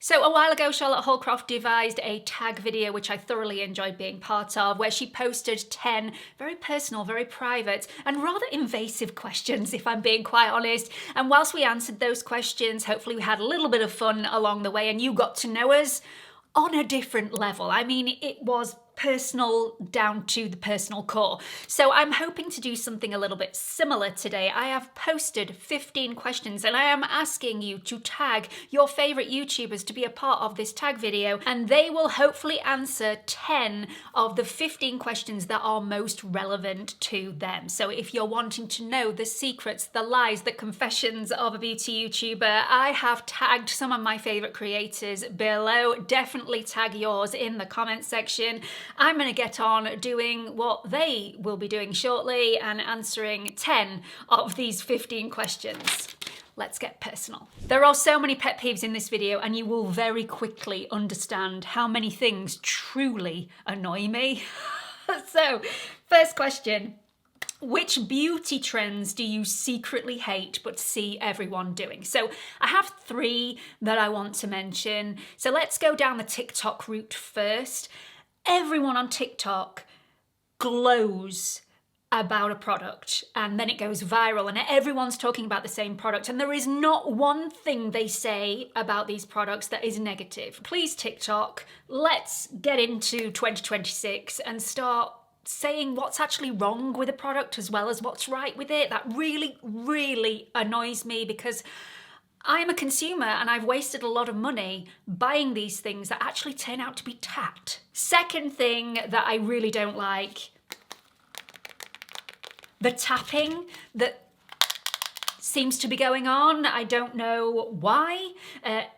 So a while ago, Charlotte Holcroft devised a tag video, which I thoroughly enjoyed being part of, where she posted 10 very personal, very private, and rather invasive questions, if I'm being quite honest. And whilst we answered those questions, hopefully we had a little bit of fun along the way and you got to know us on a different level. I mean, it was personal down to the personal core. So I'm hoping to do something a little bit similar today. I have posted 15 questions and I am asking you to tag your favorite YouTubers to be a part of this tag video, and they will hopefully answer 10 of the 15 questions that are most relevant to them. So if you're wanting to know the secrets, the lies, the confessions of a beauty YouTuber, I have tagged some of my favorite creators below. Definitely tag yours in the comment section. I'm going to get on doing what they will be doing shortly and answering 10 of these 15 questions. Let's get personal. There are so many pet peeves in this video and you will very quickly understand how many things truly annoy me. So, first question. Which beauty trends do you secretly hate but see everyone doing? So I have 3 that I want to mention. So let's go down the TikTok route first. Everyone on TikTok glows about a product and then it goes viral and everyone's talking about the same product and there is not one thing they say about these products that is negative. Please, TikTok, let's get into 2026 and start saying what's actually wrong with a product as well as what's right with it. That really, really annoys me because I'm a consumer and I've wasted a lot of money buying these things that actually turn out to be tat. Second thing that I really don't like, the tapping that seems to be going on. I don't know why.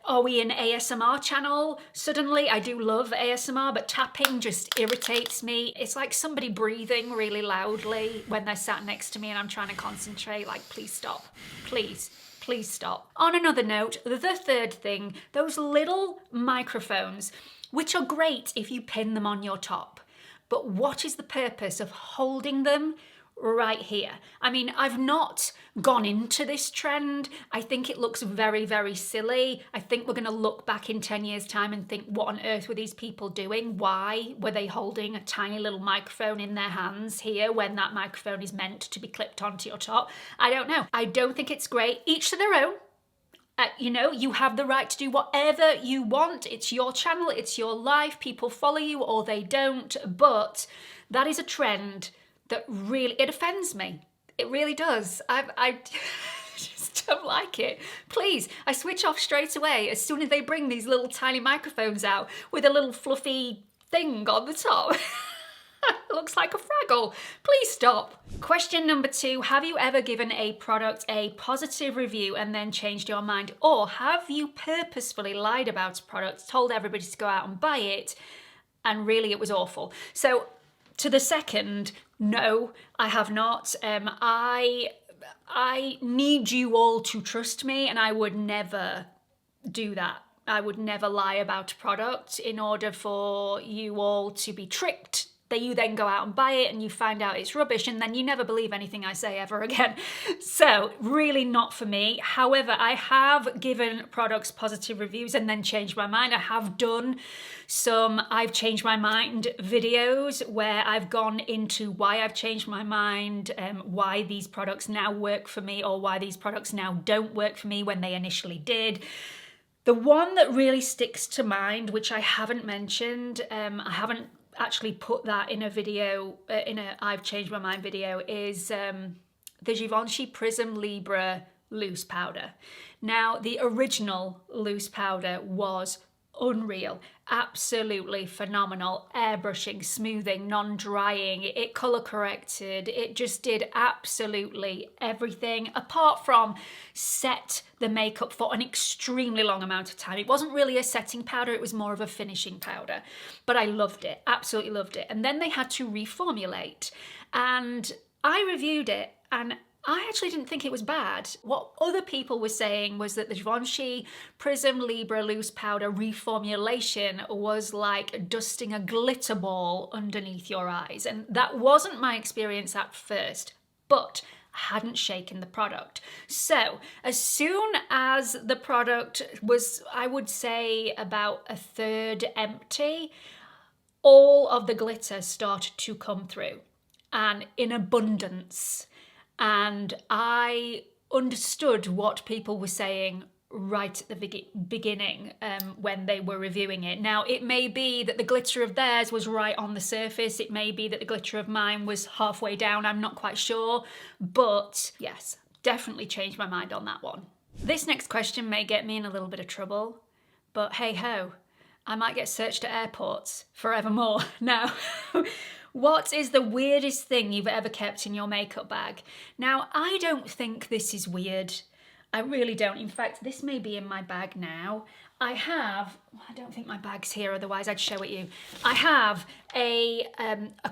Are we an ASMR channel suddenly? I do love ASMR, but tapping just irritates me. It's like somebody breathing really loudly when they're sat next to me and I'm trying to concentrate. Like, please stop, please. Please stop. On another note, the third thing, those little microphones, which are great if you pin them on your top, but what is the purpose of holding them right here? I mean, I've not gone into this trend. I think it looks very, very silly. I think we're going to look back in 10 years' time and think, what on earth were these people doing? Why were they holding a tiny little microphone in their hands here when that microphone is meant to be clipped onto your top? I don't know. I don't think it's great. Each to their own. You know, you have the right to do whatever you want. It's your channel, it's your life. People follow you or they don't. But that is a trend that really, it offends me. It really does. I just don't like it. Please, I switch off straight away as soon as they bring these little tiny microphones out with a little fluffy thing on the top. It looks like a Fraggle. Please stop. Question number 2, have you ever given a product a positive review and then changed your mind? Or have you purposefully lied about a product, told everybody to go out and buy it, and really it was awful? So to the second, no, I have not. I need you all to trust me and I would never do that. I would never lie about a product in order for you all to be tricked. That you then go out and buy it and you find out it's rubbish and then you never believe anything I say ever again. So really not for me. However, I have given products positive reviews and then changed my mind. I have done some I've changed my mind videos where I've gone into why I've changed my mind, why these products now work for me or why these products now don't work for me when they initially did. The one that really sticks to mind, which I haven't mentioned, I haven't actually put that in a video, in a I've changed my mind video, is the Givenchy Prism Libre loose powder. Now, the original loose powder was unreal, absolutely phenomenal. Airbrushing, smoothing, non-drying, it color corrected, it just did absolutely everything apart from set the makeup for an extremely long amount of time. It wasn't really a setting powder, it was more of a finishing powder, but I loved it, absolutely loved it. And then they had to reformulate and I reviewed it and I actually didn't think it was bad. What other people were saying was that the Givenchy Prism Libre loose powder reformulation was like dusting a glitter ball underneath your eyes. And that wasn't my experience at first, but hadn't shaken the product. So as soon as the product was, I would say, about a third empty, all of the glitter started to come through, and in abundance. And I understood what people were saying right at the beginning when they were reviewing it. Now, it may be that the glitter of theirs was right on the surface. It may be that the glitter of mine was halfway down. I'm not quite sure. But yes, definitely changed my mind on that one. This next question may get me in a little bit of trouble, but hey ho, I might get searched at airports forevermore. Now, what is the weirdest thing you've ever kept in your makeup bag? Now, I don't think this is weird. I really don't. In fact, this may be in my bag now. I don't think my bag's here, otherwise I'd show it you. I have a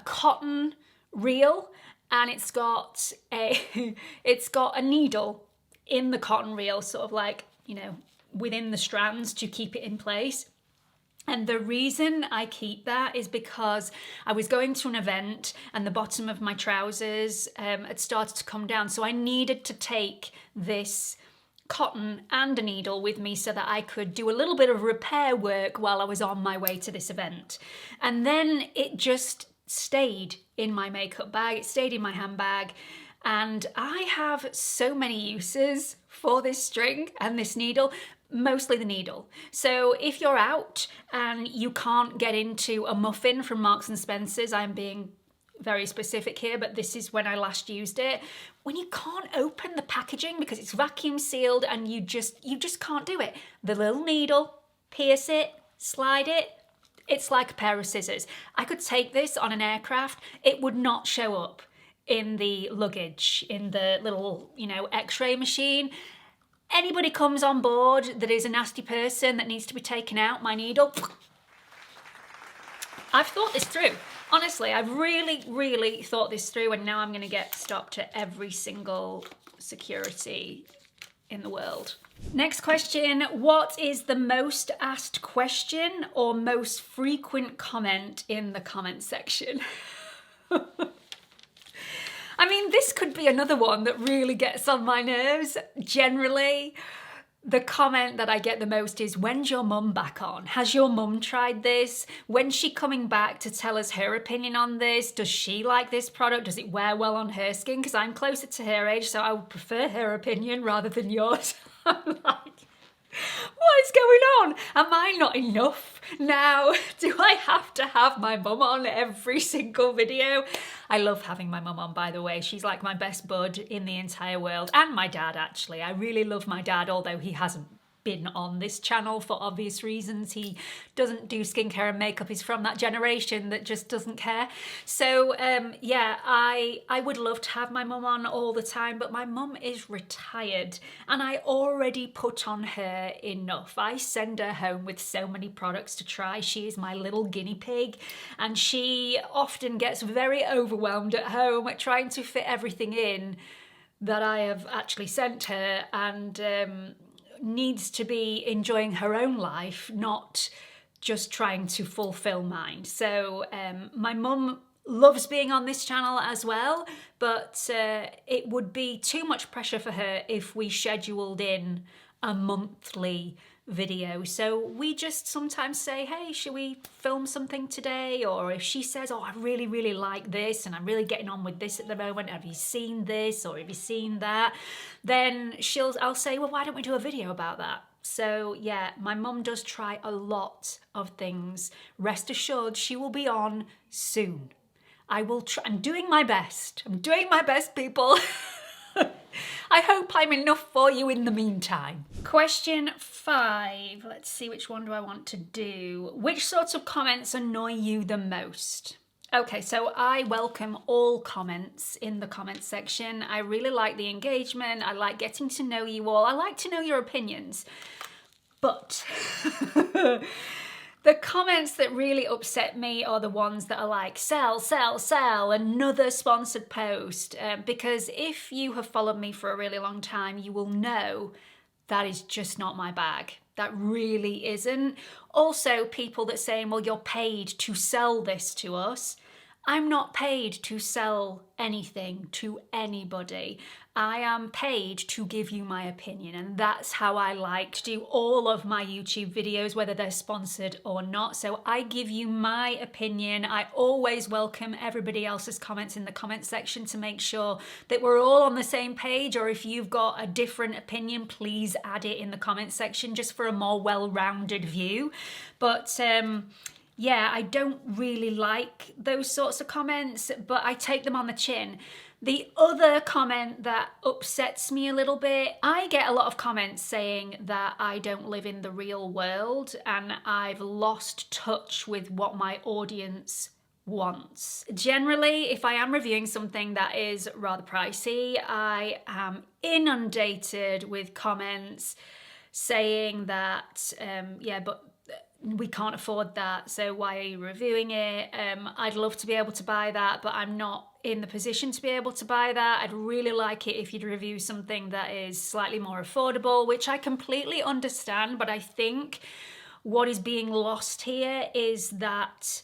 cotton reel, and it's got a needle in the cotton reel, sort of like, you know, within the strands to keep it in place. And the reason I keep that is because I was going to an event and the bottom of my trousers had started to come down. So I needed to take this cotton and a needle with me so that I could do a little bit of repair work while I was on my way to this event. And then it just stayed in my makeup bag. It stayed in my handbag. And I have so many uses for this string and this needle. Mostly the needle. So if you're out and you can't get into a muffin from Marks and Spencer's, I'm being very specific here, but this is when I last used it. When you can't open the packaging because it's vacuum sealed and you just can't do it. The little needle, pierce it, slide it. It's like a pair of scissors. I could take this on an aircraft. It would not show up in the luggage, in the little, you know, X-ray machine. Anybody comes on board that is a nasty person that needs to be taken out, my needle. I've thought this through. Honestly, I've really thought this through, and now I'm going to get stopped at every single security in the world. Next question. What is the most asked question or most frequent comment in the comment section? I mean, this could be another one that really gets on my nerves. Generally, the comment that I get the most is, when's your mum back on? Has your mum tried this? When's she coming back to tell us her opinion on this? Does she like this product? Does it wear well on her skin? Because I'm closer to her age, so I would prefer her opinion rather than yours. I'm like, what is going on? Am I not enough now? Do I have to have my mum on every single video? I love having my mum on, by the way. She's like my best bud in the entire world. And my dad, actually. I really love my dad, although he hasn't been on this channel for obvious reasons. He doesn't do skincare and makeup. He's from that generation that just doesn't care. So yeah, I would love to have my mum on all the time, but my mum is retired and I already put on her enough. I send her home with so many products to try. She is my little guinea pig, and she often gets very overwhelmed at home at trying to fit everything in that I have actually sent her, and needs to be enjoying her own life, not just trying to fulfill mine. So my mum loves being on this channel as well, but it would be too much pressure for her if we scheduled in a monthly video. So we just sometimes say, hey, should we film something today? Or if she says, oh, I really like this and I'm really getting on with this at the moment, have you seen this or have you seen that? Then I'll say, well, why don't we do a video about that? So yeah, my mum does try a lot of things. Rest assured, she will be on soon. I will try. I'm doing my best. I'm doing my best, people. I hope I'm enough for you in the meantime. Question 5. Let's see, which one do I want to do? Which sorts of comments annoy you the most? Okay, so I welcome all comments in the comment section. I really like the engagement. I like getting to know you all. I like to know your opinions. But the comments that really upset me are the ones that are like, sell, another sponsored post. Because if you have followed me for a really long time, you will know that is just not my bag. That really isn't. Also, people that saying, well, you're paid to sell this to us. I'm not paid to sell anything to anybody. I am paid to give you my opinion, and that's how I like to do all of my YouTube videos, whether they're sponsored or not. So I give you my opinion. I always welcome everybody else's comments in the comment section to make sure that we're all on the same page, or if you've got a different opinion, please add it in the comment section just for a more well-rounded view. But yeah, I don't really like those sorts of comments, but I take them on the chin. The other comment that upsets me a little bit, I get a lot of comments saying that I don't live in the real world and I've lost touch with what my audience wants. Generally, if I am reviewing something that is rather pricey, I am inundated with comments saying that, yeah, but we can't afford that, so why are you reviewing it? I'd love to be able to buy that, but I'm not in the position to be able to buy that. I'd really like it if you'd review something that is slightly more affordable, which I completely understand, but I think what is being lost here is that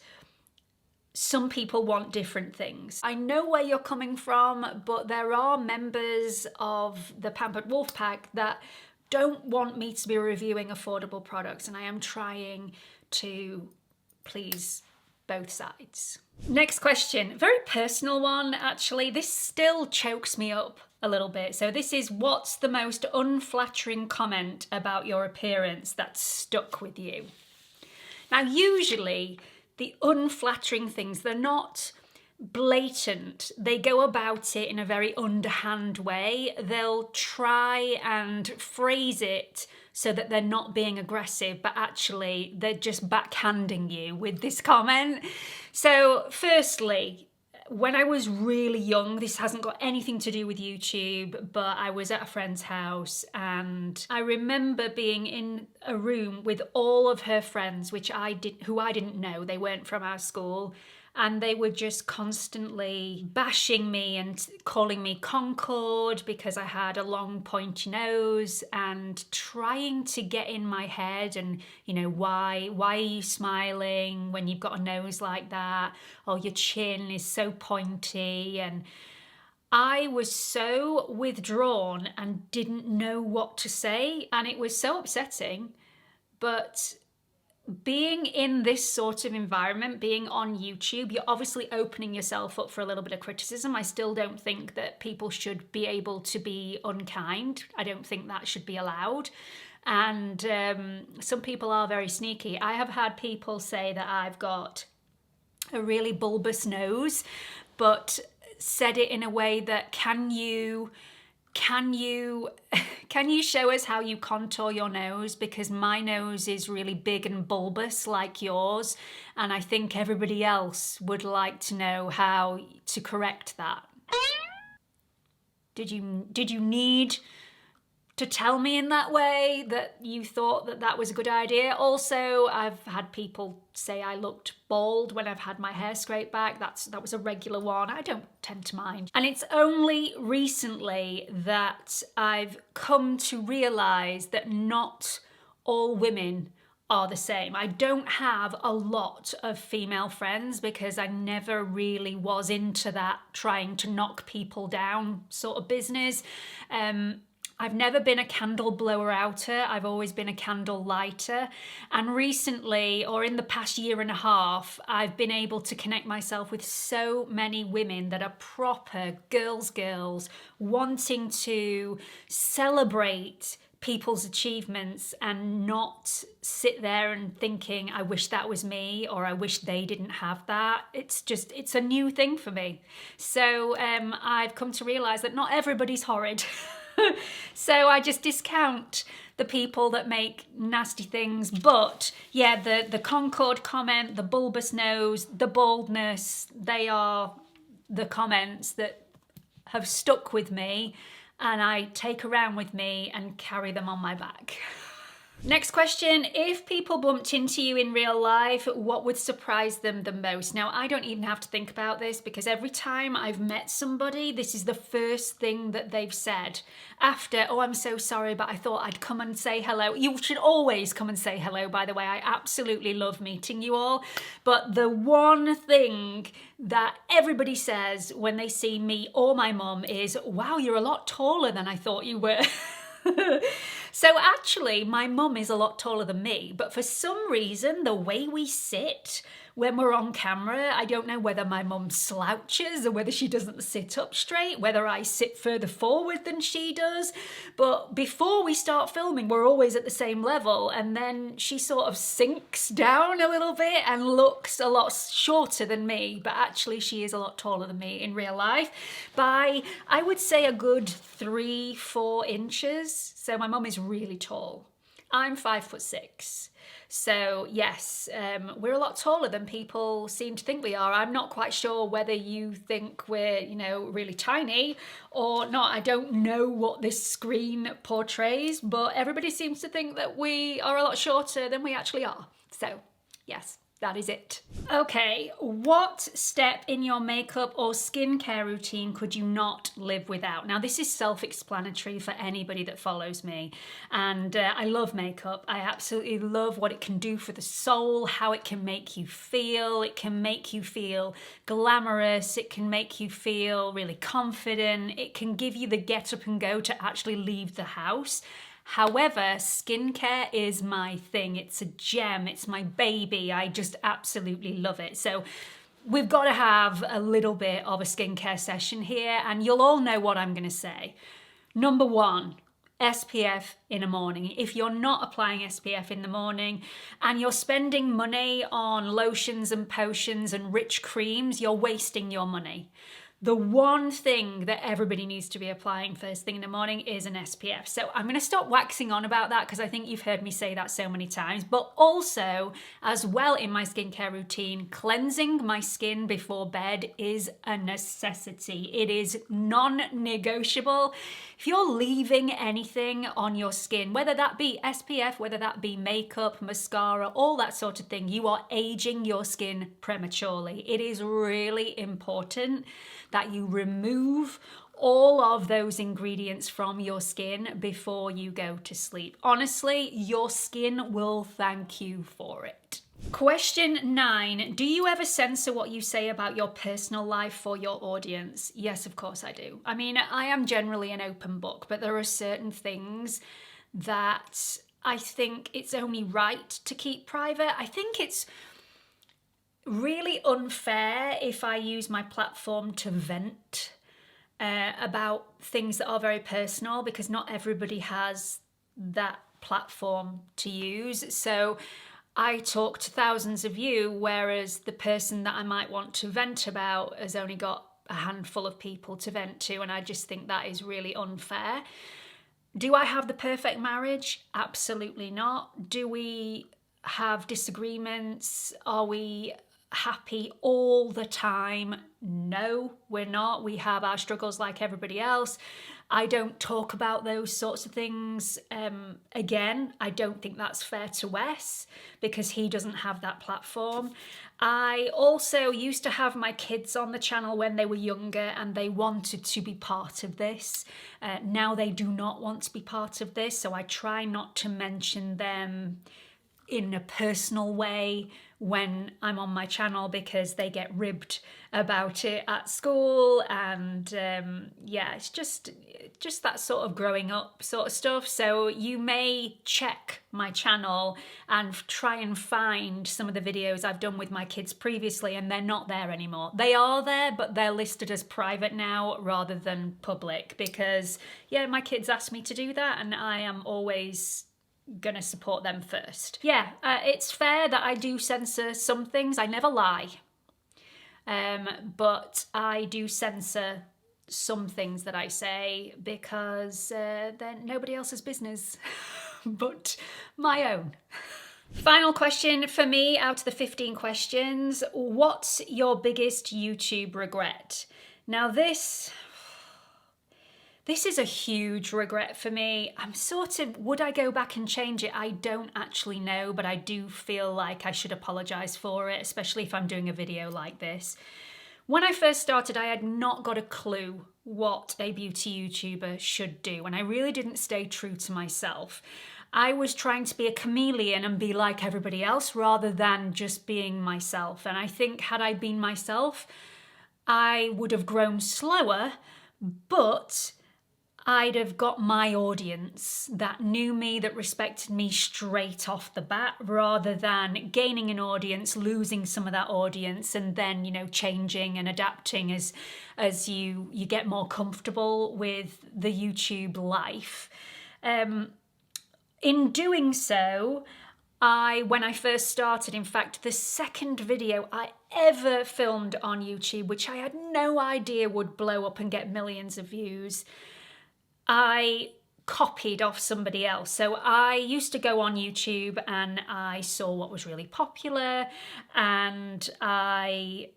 some people want different things. I know where you're coming from, but there are members of the Pampered Wolf Pack that don't want me to be reviewing affordable products, and I am trying to please both sides. Next question, very personal one actually. This still chokes me up a little bit. So this is, what's the most unflattering comment about your appearance that's stuck with you? Now usually the unflattering things, they're not blatant. They go about it in a very underhand way. They'll try and phrase it so that they're not being aggressive, but actually they're just backhanding you with this comment. So firstly, when I was really young, this hasn't got anything to do with YouTube, but I was at a friend's house and I remember being in a room with all of her friends, who I didn't know, they weren't from our school, and they were just constantly bashing me and calling me Concord because I had a long pointy nose, and trying to get in my head and, you know, why are you smiling when you've got a nose like that? Or your chin is so pointy. And I was so withdrawn and didn't know what to say, and it was so upsetting. But being in this sort of environment, being on YouTube, you're obviously opening yourself up for a little bit of criticism. I still don't think that people should be able to be unkind. I don't think that should be allowed. And some people are very sneaky. I have had people say that I've got a really bulbous nose, but said it in a way that, can you show us how you contour your nose, because my nose is really big and bulbous like yours, and I think everybody else would like to know how to correct that. Did you need to tell me in that way that you thought that that was a good idea? Also, I've had people say I looked bald when I've had my hair scraped back. That was a regular one. I don't tend to mind. And it's only recently that I've come to realise that not all women are the same. I don't have a lot of female friends because I never really was into that trying to knock people down sort of business. I've never been a candle blower outer, I've always been a candle lighter. And recently, or in the past year and a half, I've been able to connect myself with so many women that are proper girls, wanting to celebrate people's achievements and not sit there and thinking, I wish that was me, or I wish they didn't have that. It's a new thing for me. So I've come to realise that not everybody's horrid. So I just discount the people that make nasty things. But yeah, the Concord comment, the bulbous nose, the baldness, they are the comments that have stuck with me, and I take around with me and carry them on my back. Next question, if people bumped into you in real life, what would surprise them the most? Now, I don't even have to think about this because every time I've met somebody, this is the first thing that they've said after, oh, I'm so sorry, but I thought I'd come and say hello. You should always come and say hello, by the way. I absolutely love meeting you all. But the one thing that everybody says when they see me or my mum is, wow, you're a lot taller than I thought you were. So actually, my mum is a lot taller than me, but for some reason, the way we sit when we're on camera, I don't know whether my mum slouches or whether she doesn't sit up straight, whether I sit further forward than she does. But before we start filming, we're always at the same level, and then she sort of sinks down a little bit and looks a lot shorter than me, but actually she is a lot taller than me in real life by, I would say, a good 3-4 inches. So my mum is really tall. I'm 5'6". So yes, we're a lot taller than people seem to think we are. I'm not quite sure whether you think we're, you know, really tiny or not. I don't know what this screen portrays, but everybody seems to think that we are a lot shorter than we actually are. So yes. That is it. Okay, what step in your makeup or skincare routine could you not live without? Now, this is self-explanatory for anybody that follows me. And I love makeup. I absolutely love what it can do for the soul, how it can make you feel. It can make you feel glamorous. It can make you feel really confident. It can give you the get up and go to actually leave the house. However, skincare is my thing. It's a gem. It's my baby. I just absolutely love it. So we've got to have a little bit of a skincare session here, and you'll all know what I'm going to say. Number one, SPF in the morning. If you're not applying SPF in the morning and you're spending money on lotions and potions and rich creams, you're wasting your money. The one thing that everybody needs to be applying first thing in the morning is an SPF. So I'm going to stop waxing on about that because I think you've heard me say that so many times. But also, as well in my skincare routine, cleansing my skin before bed is a necessity. It is non-negotiable. If you're leaving anything on your skin, whether that be SPF, whether that be makeup, mascara, all that sort of thing, you are aging your skin prematurely. It is really important that you remove all of those ingredients from your skin before you go to sleep. Honestly, your skin will thank you for it. Question 9, do you ever censor what you say about your personal life for your audience? Yes, of course I do. I mean, I am generally an open book, but there are certain things that I think it's only right to keep private. I think it's really unfair if I use my platform to vent about things that are very personal, because not everybody has that platform to use. So I talk to thousands of you, whereas the person that I might want to vent about has only got a handful of people to vent to, and I just think that is really unfair. Do I have the perfect marriage? Absolutely not. Do we have disagreements? Are we happy all the time? No, we're not. We have our struggles like everybody else. I don't talk about those sorts of things. Again, I don't think that's fair to Wes because he doesn't have that platform. I also used to have my kids on the channel when they were younger and they wanted to be part of this. Now they do not want to be part of this, so I try not to mention them in a personal way when I'm on my channel because they get ribbed about it at school, and yeah, it's just that sort of growing up sort of stuff. So you may check my channel and try and find some of the videos I've done with my kids previously, and they're not there anymore. They are there, but they're listed as private now rather than public because, yeah, my kids asked me to do that, and I am always gonna support them first. Yeah, it's fair that I do censor some things. I never lie, but I do censor some things that I say because they're nobody else's business but my own. Final question for me out of the 15 questions. What's your biggest YouTube regret? Now this This is a huge regret for me. I'm sort of, would I go back and change it? I don't actually know, but I do feel like I should apologise for it, especially if I'm doing a video like this. When I first started, I had not got a clue what a beauty YouTuber should do, and I really didn't stay true to myself. I was trying to be a chameleon and be like everybody else rather than just being myself. And I think had I been myself, I would have grown slower, but I'd have got my audience that knew me, that respected me straight off the bat, rather than gaining an audience, losing some of that audience, and then, you know, changing and adapting as you get more comfortable with the YouTube life. In doing so, when I first started, in fact, the second video I ever filmed on YouTube, which I had no idea would blow up and get millions of views, I copied off somebody else. So I used to go on YouTube and I saw what was really popular, and I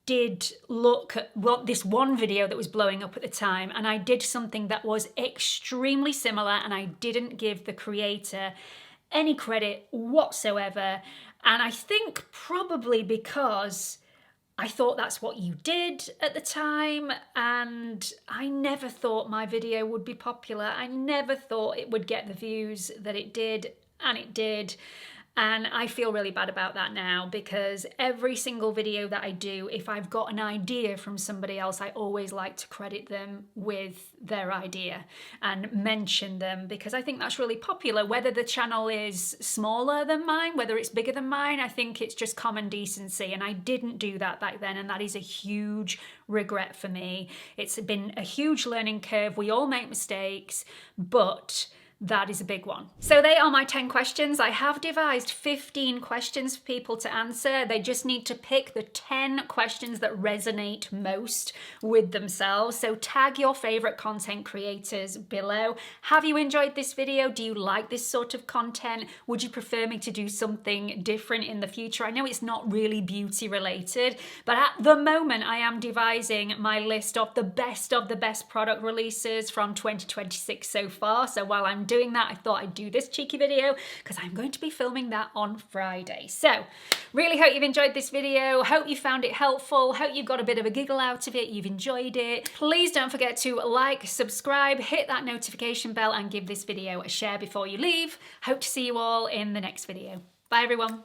did look at this one video that was blowing up at the time, and I did something that was extremely similar, and I didn't give the creator any credit whatsoever. And I think probably because I thought that's what you did at the time, and I never thought my video would be popular. I never thought it would get the views that it did, and it did. And I feel really bad about that now, because every single video that I do, if I've got an idea from somebody else, I always like to credit them with their idea and mention them, because I think that's really popular. Whether the channel is smaller than mine, whether it's bigger than mine, I think it's just common decency. And I didn't do that back then, and that is a huge regret for me. It's been a huge learning curve. We all make mistakes, but that is a big one. So they are my 10 questions. I have devised 15 questions for people to answer. They just need to pick the 10 questions that resonate most with themselves. So tag your favorite content creators below. Have you enjoyed this video? Do you like this sort of content? Would you prefer me to do something different in the future? I know it's not really beauty related, but at the moment I am devising my list of the best product releases from 2026 so far. So while I'm doing that, I thought I'd do this cheeky video because I'm going to be filming that on Friday. So really hope you've enjoyed this video. Hope you found it helpful. Hope you got a bit of a giggle out of it. You've enjoyed it. Please don't forget to like, subscribe, hit that notification bell, and give this video a share before you leave. Hope to see you all in the next video. Bye everyone.